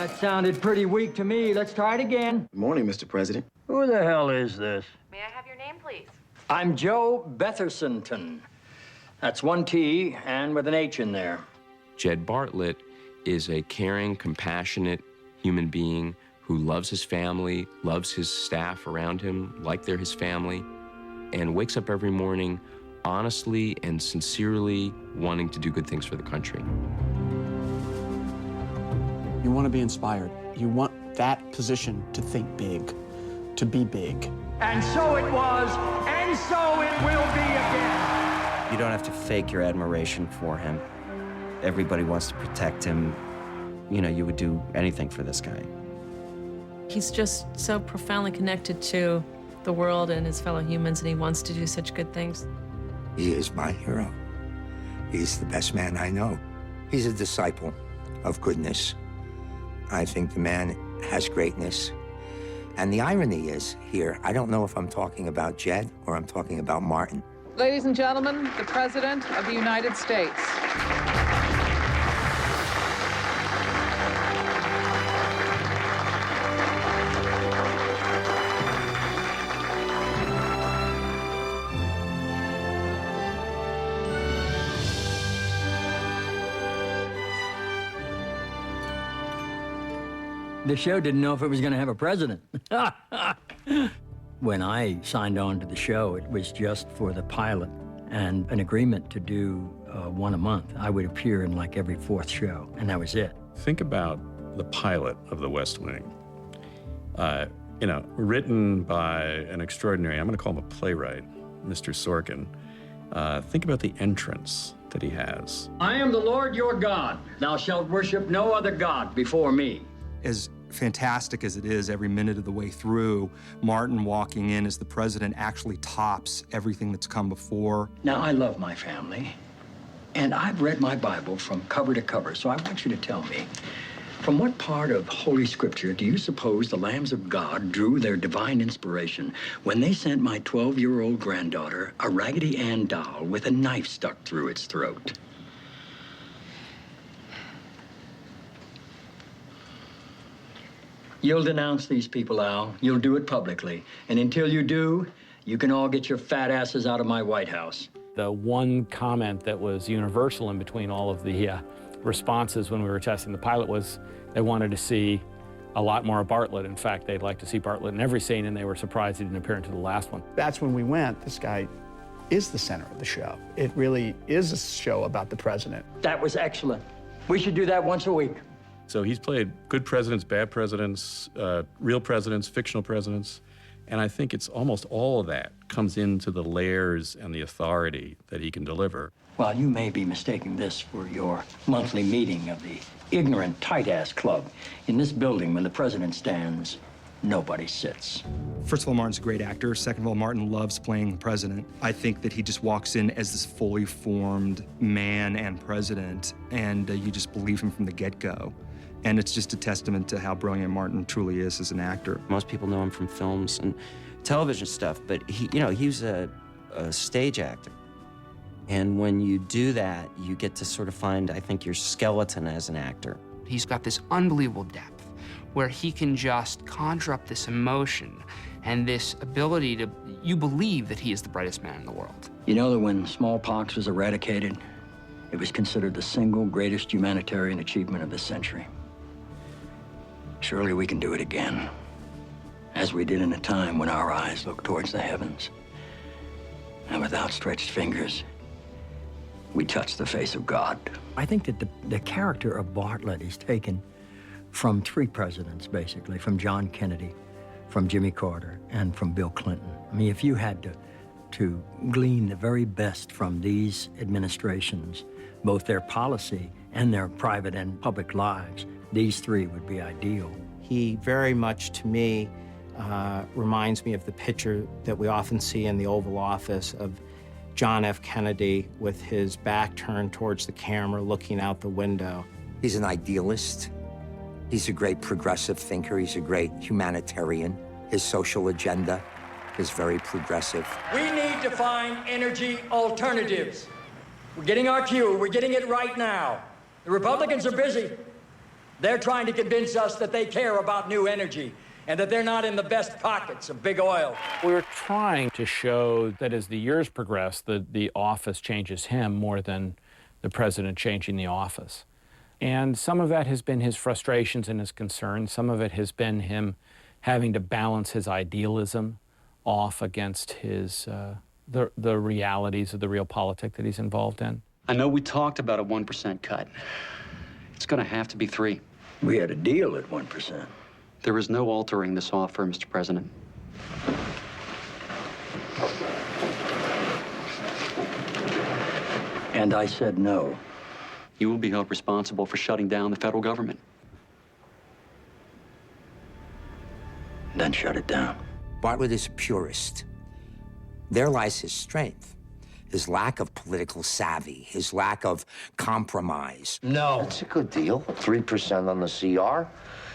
That sounded pretty weak to me. Let's try it again. Good morning, Mr. President. Who the hell is this? May I have your name, please? I'm Joe Bethersonton. That's one T and with an H in there. Jed Bartlett is a caring, compassionate human being who loves his family, loves his staff around him like they're his family, and wakes up every morning honestly and sincerely wanting to do good things for the country. You want to be inspired. You want that position to think big, to be big. And so it was, and so it will be again. You don't have to fake your admiration for him. Everybody wants to protect him. You know, you would do anything for this guy. He's just so profoundly connected to the world and his fellow humans, and he wants to do such good things. He is my hero. He's the best man I know. He's a disciple of goodness. I think the man has greatness. And the irony is here, I don't know if I'm talking about Jed or I'm talking about Martin. Ladies and gentlemen, the President of the United States. The show didn't know if it was going to have a president. When I signed on to the show, it was just for the pilot and an agreement to do one a month. I would appear in like every fourth show, and that was it. Think about the pilot of The West Wing. You know, written by an extraordinary, I'm going to call him a playwright, Mr. Sorkin. Think about the entrance that he has. I am the Lord your God. Thou shalt worship no other God before me. As fantastic as it is every minute of the way through, Martin walking in as the president actually tops everything that's come before. Now, I love my family, and I've read my Bible from cover to cover, so I want you to tell me, from what part of Holy Scripture do you suppose the lambs of God drew their divine inspiration when they sent my 12-year-old granddaughter a Raggedy Ann doll with a knife stuck through its throat? You'll denounce these people, Al. You'll do it publicly. And until you do, you can all get your fat asses out of my White House. The one comment that was universal in between all of the responses when we were testing the pilot was they wanted to see a lot more of Bartlett. In fact, they'd like to see Bartlett in every scene, and they were surprised he didn't appear into the last one. That's when we went, this guy is the center of the show. It really is a show about the president. That was excellent. We should do that once a week. So he's played good presidents, bad presidents, real presidents, fictional presidents, and I think it's almost all of that comes into the layers and the authority that he can deliver. Well, you may be mistaking this for your monthly meeting of the ignorant tight-ass club. In this building, when the president stands, nobody sits. First of all, Martin's a great actor. Second of all, Martin loves playing the president. I think that he just walks in as this fully formed man and president, and you just believe him from the get-go. And it's just a testament to how brilliant Martin truly is as an actor. Most people know him from films and television stuff, but he was a stage actor. And when you do that, you get to sort of find, I think, your skeleton as an actor. He's got this unbelievable depth where he can just conjure up this emotion and this ability to, you believe that he is the brightest man in the world. You know that when smallpox was eradicated, it was considered the single greatest humanitarian achievement of the century. Surely we can do it again, as we did in a time when our eyes looked towards the heavens, and with outstretched fingers, we touched the face of God. I think that the character of Bartlett is taken from three presidents, basically, from John Kennedy, from Jimmy Carter, and from Bill Clinton. I mean, if you had to glean the very best from these administrations, both their policy and their private and public lives, these three would be ideal. He very much, to me, reminds me of the picture that we often see in the Oval Office of John F. Kennedy with his back turned towards the camera, looking out the window. He's an idealist. He's a great progressive thinker. He's a great humanitarian. His social agenda is very progressive. We need to find energy alternatives. We're getting our cue. We're getting it right now. The Republicans are busy. They're trying to convince us that they care about new energy and that they're not in the best pockets of big oil. We're trying to show that as the years progress, the office changes him more than the president changing the office. And some of that has been his frustrations and his concerns. Some of it has been him having to balance his idealism off against his the realities of the real politic that he's involved in. I know we talked about a 1% cut. It's going to have to be 3%. We had a deal at 1%. There is no altering this offer, Mr. President. And I said no. You will be held responsible for shutting down the federal government. Then shut it down. Bartlett is a purist. There lies his strength, his lack of political savvy, his lack of compromise. No. That's a good deal. 3% on the CR,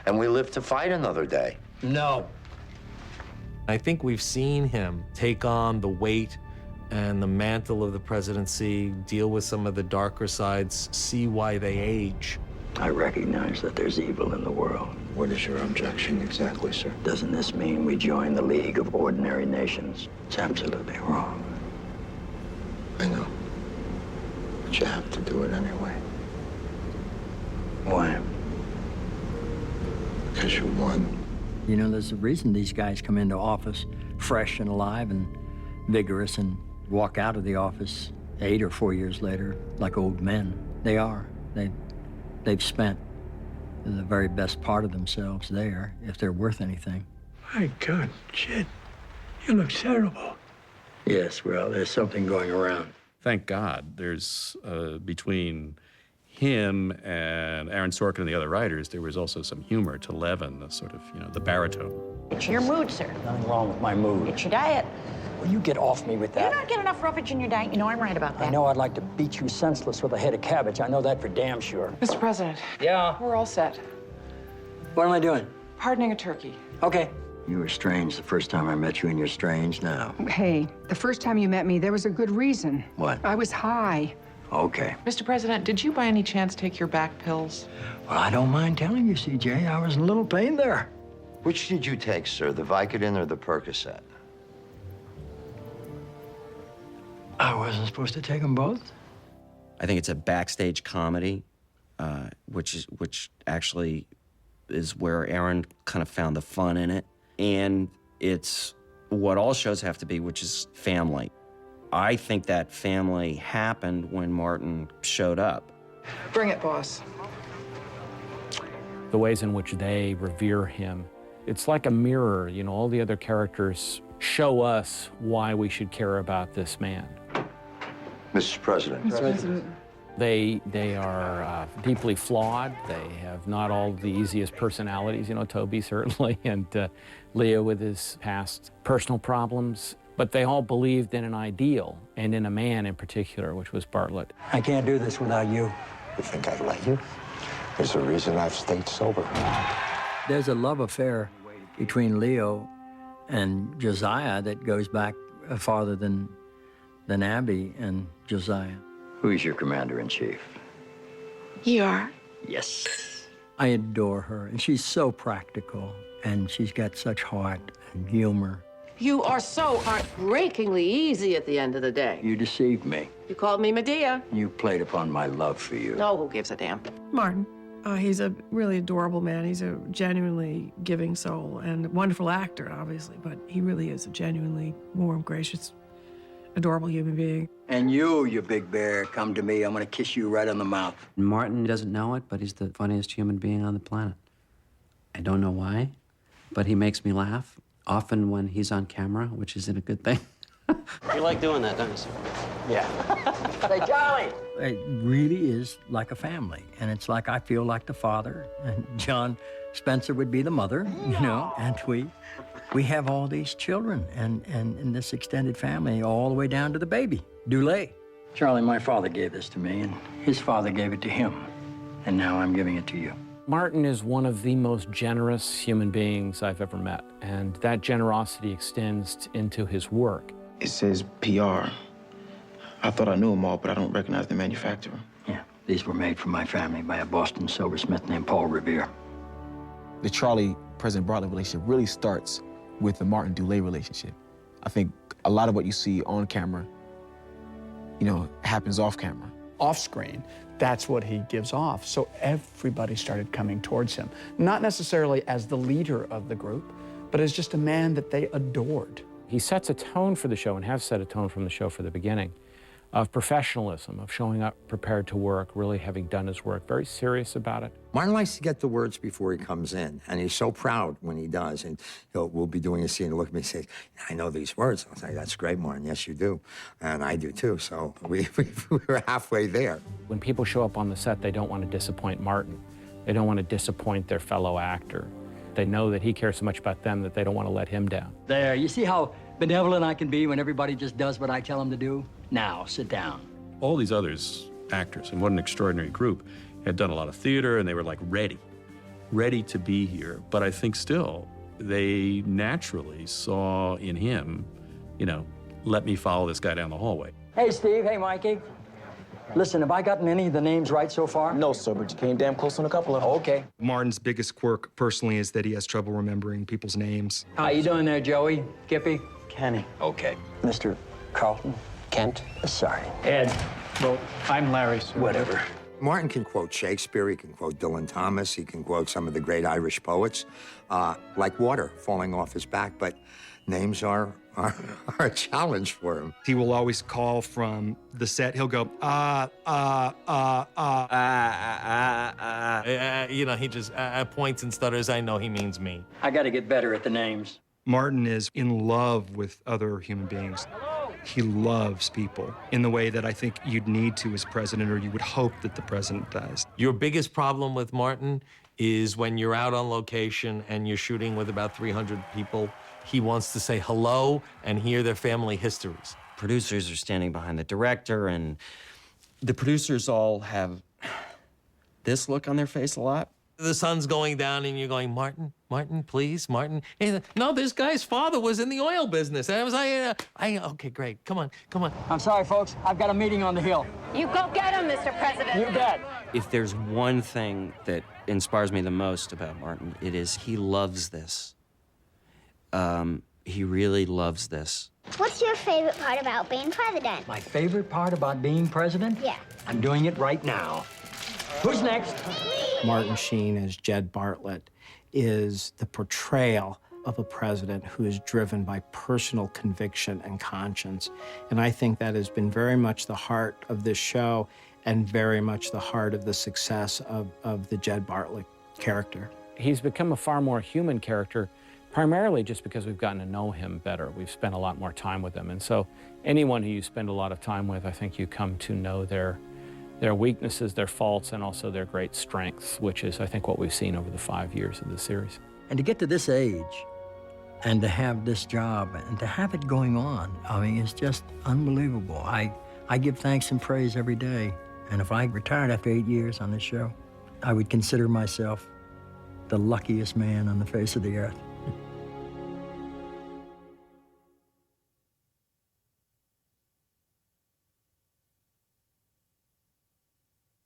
and we live to fight another day. No. I think we've seen him take on the weight and the mantle of the presidency, deal with some of the darker sides, see why they age. I recognize that there's evil in the world. What is your objection exactly, sir? Doesn't this mean we join the League of Ordinary Nations? It's absolutely wrong. I know. But you have to do it anyway. Why? Because you won. You know, there's a reason these guys come into office fresh and alive and vigorous and walk out of the office 8 or 4 years later like old men. They are. They've spent the very best part of themselves there, if they're worth anything. My God, Jed, you look terrible. Yes, well, there's something going around. Thank God there's, between him and Aaron Sorkin and the other writers, there was also some humor to leaven the sort of, the baritone. It's your mood, sir. Nothing wrong with my mood. It's your diet. Will you get off me with that? You don't get enough roughage in your diet. You know I'm right about that. I know I'd like to beat you senseless with a head of cabbage. I know that for damn sure. Mr. President. Yeah? We're all set. What am I doing? Pardoning a turkey. Okay. You were strange the first time I met you, and you're strange now. Hey, the first time you met me, there was a good reason. What? I was high. Okay. Mr. President, did you by any chance take your back pills? Well, I don't mind telling you, CJ, I was in a little pain there. Which did you take, sir, the Vicodin or the Percocet? I wasn't supposed to take them both? I think it's a backstage comedy, which actually is where Aaron kind of found the fun in it. And it's what all shows have to be, which is family. I think that family happened when Martin showed up. Bring it, boss. The ways in which they revere him, it's like a mirror. All the other characters show us why we should care about this man. Mr. President. Mr. President. They are deeply flawed. They have not all the easiest personalities, Toby certainly, and Leo with his past personal problems. But they all believed in an ideal and in a man in particular, which was Bartlett. I can't do this without you. You think I'd let you? There's a reason I've stayed sober. There's a love affair between Leo and Josiah that goes back farther than Abby and Josiah. Who's your commander-in-chief? You are? Yes. I adore her, and she's so practical, and she's got such heart and humor. You are so heartbreakingly easy at the end of the day. You deceived me. You called me Medea. You played upon my love for you. No, who gives a damn? Martin. He's a really adorable man. He's a genuinely giving soul and a wonderful actor, obviously, but he really is a genuinely warm, gracious, adorable human being. And you big bear, come to me. I'm gonna kiss you right on the mouth. Martin doesn't know it, but he's the funniest human being on the planet. I don't know why, but he makes me laugh, often when he's on camera, which isn't a good thing. You like doing that, don't you, sir? Yeah. Say, Charlie! It really is like a family, and it's like I feel like the father, and John Spencer would be the mother, and we have all these children, and in this extended family, all the way down to the baby, Dulé. Charlie, my father gave this to me, and his father gave it to him, and now I'm giving it to you. Martin is one of the most generous human beings I've ever met, and that generosity extends into his work. It says PR. I thought I knew them all, but I don't recognize the manufacturer. Yeah, These were made for my family by a Boston silversmith named Paul Revere. The Charlie-President Bartlett relationship really starts with the Martin-Dulé relationship. I think a lot of what you see on camera, you know, happens off camera. Off screen, that's what he gives off. So everybody started coming towards him, not necessarily as the leader of the group, but as just a man that they adored. He sets a tone for the show and has set a tone from the show for the beginning of professionalism, of showing up prepared to work, really having done his work, very serious about it. Martin likes to get the words before he comes in, and he's so proud when he does. And we'll be doing a scene, he'll look at me and say, I know these words. I'll say, that's great, Martin. Yes, you do. And I do, too. So we're halfway there. When people show up on the set, they don't want to disappoint Martin. They don't want to disappoint their fellow actor. They know that he cares so much about them that they don't want to let him down. There, you see how benevolent I can be when everybody just does what I tell them to do? Now, sit down. All these others, actors, and what an extraordinary group, had done a lot of theater, and they were like ready to be here. But I think still, they naturally saw in him, you know, let me follow this guy down the hallway. Hey, Steve. Hey, Mikey. Listen, have I gotten any of the names right so far? No, sir, but you came damn close on a couple of them. Okay. Martin's biggest quirk, personally, is that he has trouble remembering people's names. How you doing there, Joey? Kippy? Kenny. Okay. Mr. Carlton? Kent. Sorry. Ed. Well, I'm Larry, sir. Whatever. Martin can quote Shakespeare, he can quote Dylan Thomas, he can quote some of the great Irish poets, like water falling off his back, but names are a challenge for him. He will always call from the set. He'll go, You know, he just points and stutters. I know he means me. I got to get better at the names. Martin is in love with other human beings. He loves people in the way that I think you'd need to as president, or you would hope that the president does. Your biggest problem with Martin is when you're out on location and you're shooting with about 300 people, he wants to say hello and hear their family histories. Producers are standing behind the director, and the producers all have this look on their face a lot. The sun's going down and you're going, Martin, please, Martin. And, no, this guy's father was in the oil business. And I was like, okay, great, come on. I'm sorry, folks. I've got a meeting on the Hill. You go get him, Mr. President. You bet. If there's one thing that inspires me the most about Martin, it is he loves this. He really loves this. What's your favorite part about being president? My favorite part about being president? Yeah. I'm doing it right now. Who's next? Martin Sheen as Jed Bartlett is the portrayal of a president who is driven by personal conviction and conscience. And I think that has been very much the heart of this show and very much the heart of the success of the Jed Bartlett character. He's become a far more human character, primarily just because we've gotten to know him better. We've spent a lot more time with him. And so anyone who you spend a lot of time with, I think you come to know their weaknesses, their faults, and also their great strengths, which is, I think, what we've seen over the 5 years of the series. And to get to this age and to have this job and to have it going on, I mean, it's just unbelievable. I give thanks and praise every day. And if I retired after 8 years on this show, I would consider myself the luckiest man on the face of the earth.